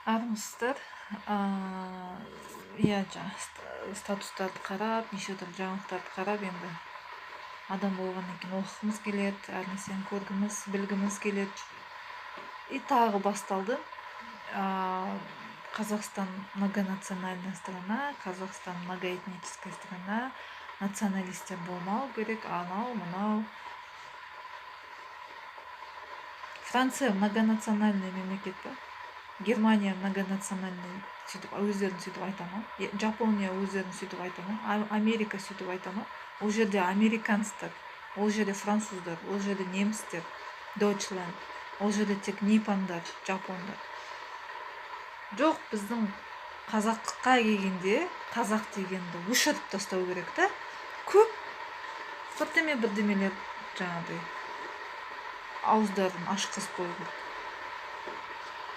армысыздар. Иә, статустарды қарап, неше түрлі жаңалықтарды қарап, енді адам болғаннан кейін оқығымыз келеді, әр нәрсені көргіміз, білгіміз келеді. И тағы басталды. Қазақстан многонациональная страна, Қазақстан многоэтническая страна, националистер болмау керек, анау мынау. Франция многонациональный мемлекет па? Германия многонациональный сөйтіп өздерін сөйтіп айта ма? Жапония өздерін сөйтіп айта ма? Америка сөйтіп айта ма? Ол жерде американецтер, ол жерде француздар, ол жерде немістер, Deutschland, ол жерде тек ниппондар, жапондар. Жоқ, біздің қазаққа келгенде қазақ дегенді өшіріп тастау керек та. Көп бірдемелер жаңағыдай ауыздарын ашқызып қою керек.